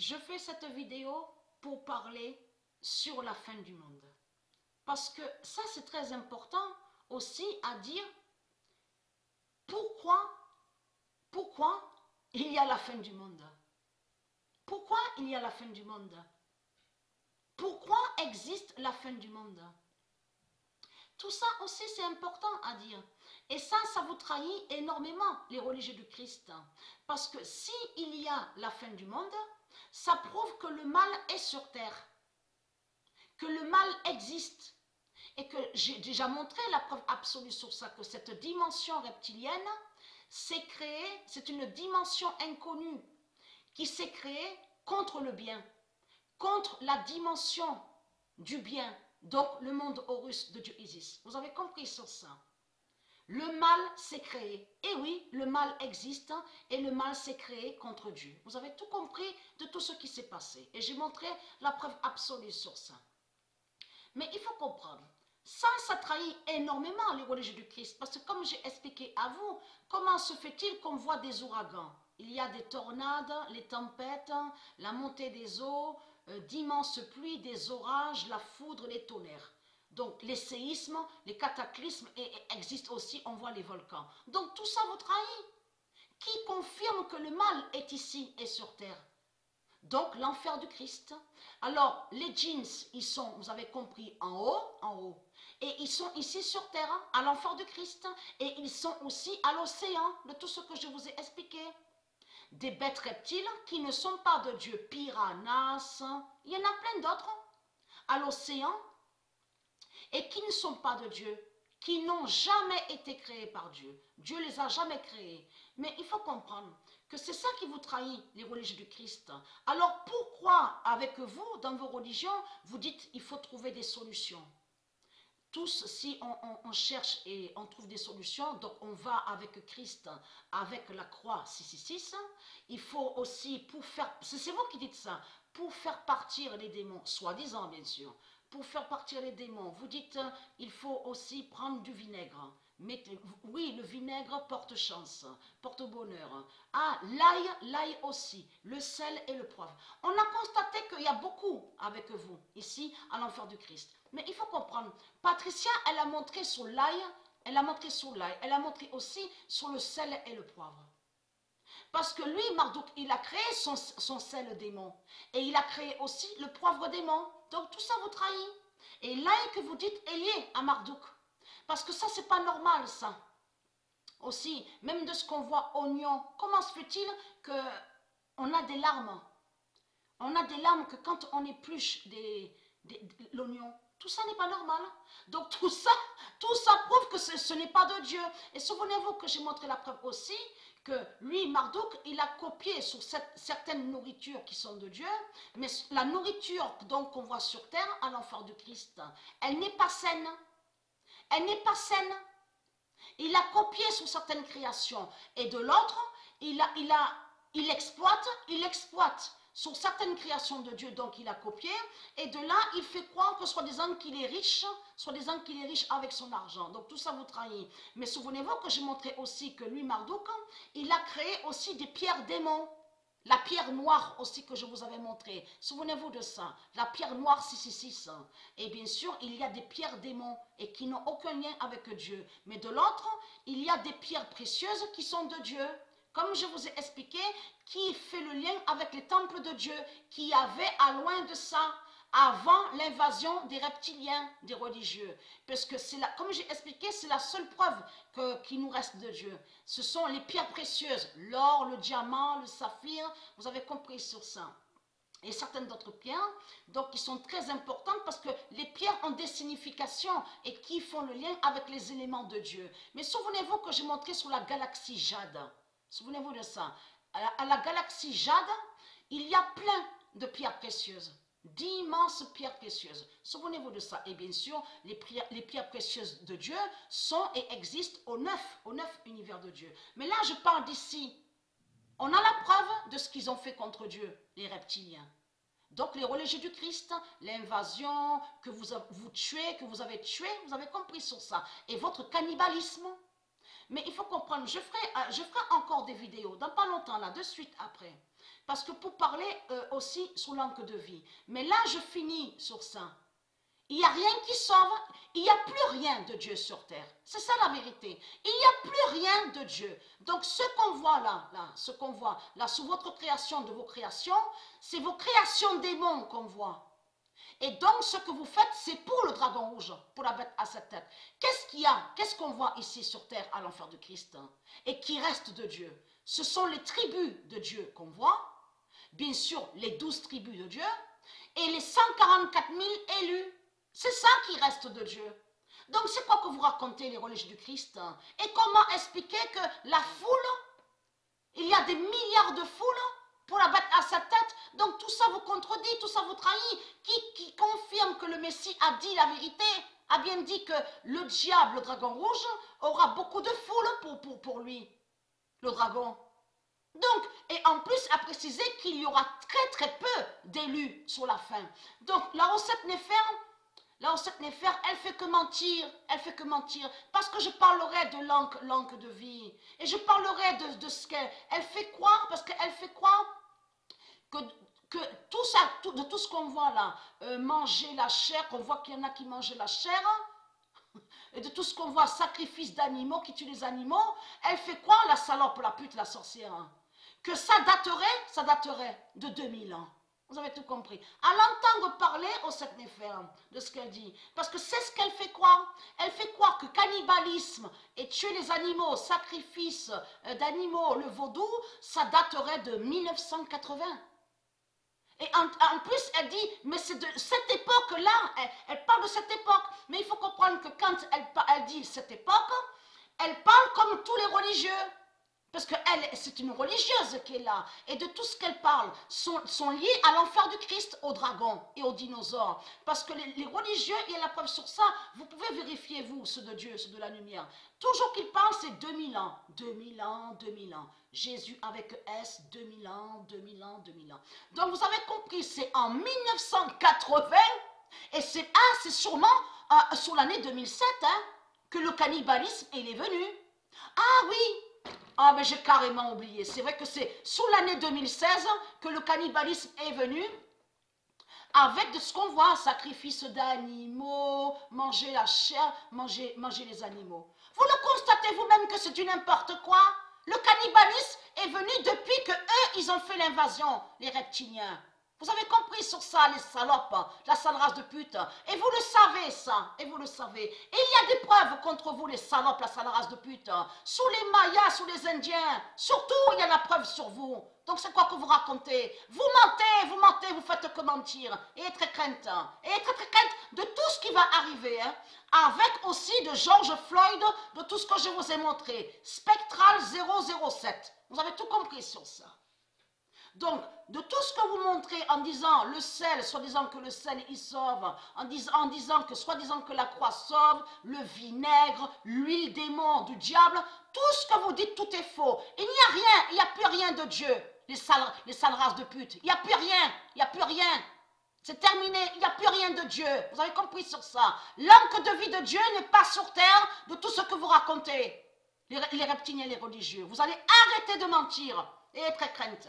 je fais cette vidéo pour parler sur la fin du monde. Parce que ça, c'est très important aussi à dire pourquoi il y a la fin du monde. Pourquoi il y a la fin du monde? Pourquoi existe la fin du monde? Tout ça aussi, c'est important à dire. Et ça vous trahit énormément, les religieux du Christ. Parce que s'il y a la fin du monde, ça prouve que le mal est sur terre. Que le mal existe. Et que j'ai déjà montré la preuve absolue sur ça, que cette dimension reptilienne s'est créée, c'est une dimension inconnue qui s'est créée contre le bien, contre la dimension du bien, donc le monde Horus de Dieu Isis. Vous avez compris sur ça? Le mal s'est créé. Et oui, le mal existe et le mal s'est créé contre Dieu. Vous avez tout compris de tout ce qui s'est passé. Et j'ai montré la preuve absolue sur ça. Mais il faut comprendre, ça trahit énormément les religieux du Christ. Parce que comme j'ai expliqué à vous, comment se fait-il qu'on voit des ouragans? Il y a des tornades, les tempêtes, la montée des eaux, d'immenses pluies, des orages, la foudre, les tonnerres. Donc les séismes, les cataclysmes existent aussi, on voit les volcans. Donc tout ça vous trahit. Qui confirme que le mal est ici et sur terre? Donc l'enfer du Christ. Alors les djinns, ils sont, vous avez compris, en haut. Et ils sont ici sur terre, à l'enfer du Christ. Et ils sont aussi à l'océan, de tout ce que je vous ai expliqué. Des bêtes reptiles qui ne sont pas de Dieu, piranhas, il y en a plein d'autres, à l'océan, et qui ne sont pas de Dieu, qui n'ont jamais été créés par Dieu. Dieu les a jamais créés. Mais il faut comprendre que c'est ça qui vous trahit, les religieux du Christ. Alors pourquoi, avec vous, dans vos religions, vous dites il faut trouver des solutions? Tous, si on cherche et on trouve des solutions, donc on va avec Christ, avec la croix 666, il faut aussi, pour faire, c'est vous qui dites ça, pour faire partir les démons, soi-disant bien sûr, pour faire partir les démons, vous dites il faut aussi prendre du vinaigre. Oui, le vinaigre porte chance, porte bonheur. Ah, l'ail aussi, le sel et le poivre. On a constaté qu'il y a beaucoup avec vous, ici, à l'enfer du Christ. Mais il faut comprendre, Patricia, elle a montré sur l'ail, elle a montré aussi sur le sel et le poivre. Parce que lui, Marduk, il a créé son sel démon. Et il a créé aussi le poivre démon. Donc tout ça vous trahit. Et l'ail que vous dites est lié à Marduk. Parce que ça, c'est pas normal, ça. Aussi, même de ce qu'on voit oignon, comment se fait-il qu'on a des larmes? On a des larmes que quand on épluche l'oignon, tout ça n'est pas normal. Donc tout ça prouve que ce n'est pas de Dieu. Et souvenez-vous que j'ai montré la preuve aussi, que lui, Marduk, il a copié sur certaines nourritures qui sont de Dieu, mais la nourriture donc qu'on voit sur terre, à l'enfer du Christ, elle n'est pas saine. Elle n'est pas saine. Il a copié sur certaines créations. Et de l'autre, il exploite sur certaines créations de Dieu, donc il a copié. Et de là, il fait croire que soi-disant qu'il est riche, avec son argent. Donc tout ça vous trahit. Mais souvenez-vous que j'ai montré aussi que lui, Marduk, il a créé aussi des pierres démons. La pierre noire aussi que je vous avais montré. Souvenez-vous de ça. La pierre noire 666. Et bien sûr, il y a des pierres démons et qui n'ont aucun lien avec Dieu. Mais de l'autre, il y a des pierres précieuses qui sont de Dieu. Comme je vous ai expliqué, qui fait le lien avec les temples de Dieu, qui avait à loin de ça, avant l'invasion des reptiliens, des religieux. Parce que, comme j'ai expliqué, c'est la seule preuve qui nous reste de Dieu. Ce sont les pierres précieuses, l'or, le diamant, le saphir, vous avez compris sur ça. Et certaines d'autres pierres, donc qui sont très importantes parce que les pierres ont des significations et qui font le lien avec les éléments de Dieu. Mais souvenez-vous que j'ai montré sur la galaxie Jade. Souvenez-vous de ça. À la galaxie Jade, il y a plein de pierres précieuses. D'immenses pierres précieuses. Souvenez-vous de ça. Et bien sûr, les pierres précieuses de Dieu sont et existent au neuf univers de Dieu. Mais là, je parle d'ici. On a la preuve de ce qu'ils ont fait contre Dieu, les reptiliens. Donc, les religieux du Christ, l'invasion, que vous avez tué, vous avez compris sur ça. Et votre cannibalisme. Mais il faut comprendre, je ferai encore des vidéos, dans pas longtemps, là, de suite après. Parce que pour parler aussi sous l'angle de vie. Mais là, je finis sur ça. Il n'y a rien qui sauve, il n'y a plus rien de Dieu sur terre. C'est ça la vérité. Il n'y a plus rien de Dieu. Donc ce qu'on voit ce qu'on voit là sous votre création de vos créations, c'est vos créations démons qu'on voit. Et donc ce que vous faites, c'est pour le dragon rouge, pour la bête à 7 têtes. Qu'est-ce qu'il y a? Qu'est-ce qu'on voit ici sur terre à l'enfer de Christ et qui reste de Dieu? Ce sont les tribus de Dieu qu'on voit, bien sûr les 12 tribus de Dieu et les 144 000 élus. C'est ça qui reste de Dieu. Donc c'est quoi que vous racontez les religieux du Christ? Et comment expliquer que la foule, il y a des milliards de foules pour la bête à 7 têtes, donc tout ça vous contredit, tout ça vous trahit, qui confirme que le Messie a dit la vérité, a bien dit que le diable, le dragon rouge, aura beaucoup de foule pour lui, le dragon. Donc, et en plus, a précisé qu'il y aura très peu d'élus sur la fin. Donc, la recette Néfer, elle fait que mentir, parce que je parlerai de l'encre de vie, et je parlerai de ce qu'elle fait croire, parce qu'elle fait croire que tout ça, de tout ce qu'on voit là, manger la chair, qu'on voit qu'il y en a qui mangent la chair, et de tout ce qu'on voit, sacrifice d'animaux, qui tuent les animaux, elle fait croire, la salope, la pute, la sorcière, que ça daterait de 2000 ans. Vous avez tout compris. À l'entendre parler au Seth Néfer de ce qu'elle dit. Parce que c'est ce qu'elle fait croire. Elle fait croire que cannibalisme et tuer les animaux, sacrifice d'animaux, le vaudou, ça daterait de 1980. Et en plus, elle dit, mais c'est de cette époque-là, elle parle de cette époque. Mais il faut comprendre que quand elle dit cette époque, elle parle comme tous les religieux. Parce que c'est une religieuse qui est là. Et de tout ce qu'elle parle sont liés à l'enfer du Christ, aux dragons et aux dinosaures. Parce que les religieux, il y a la preuve sur ça. Vous pouvez vérifier, vous, ceux de Dieu, ceux de la lumière. Toujours qu'ils parlent, c'est 2000 ans. 2000 ans, 2000 ans. Jésus avec S, 2000 ans, 2000 ans, 2000 ans. Donc vous avez compris, c'est en 1980. Et c'est sûrement sur l'année 2007 que le cannibalisme est venu. Ah oui! Ah, mais j'ai carrément oublié. C'est vrai que c'est sous l'année 2016 que le cannibalisme est venu avec de ce qu'on voit, sacrifice d'animaux, manger la chair, manger les animaux. Vous le constatez vous-même que c'est du n'importe quoi. Le cannibalisme est venu depuis que eux, ils ont fait l'invasion, les reptiliens. Vous avez compris sur ça, les salopes, la sale race de pute. Et vous le savez, ça. Et vous le savez. Et il y a des preuves contre vous, les salopes, la sale race de pute. Sous les Mayas, sous les Indiens. Surtout, il y a la preuve sur vous. Donc c'est quoi que vous racontez? Vous mentez, vous faites que mentir. Et être crainte. Et être crainte de tout ce qui va arriver. Avec aussi de George Floyd, de tout ce que je vous ai montré. Spectral 007. Vous avez tout compris sur ça. Donc, de tout ce que vous montrez en disant le sel, soi-disant que le sel il sauve, en disant que soi-disant que la croix sauve, le vinaigre, l'huile démon du diable, tout ce que vous dites, tout est faux. Il n'y a rien, il n'y a plus rien de Dieu, les sales races de pute. Il n'y a plus rien. C'est terminé, il n'y a plus rien de Dieu. Vous avez compris sur ça. L'encre de vie de Dieu n'est pas sur terre de tout ce que vous racontez. Les reptiliens et les religieux. Vous allez arrêter de mentir et être crainte.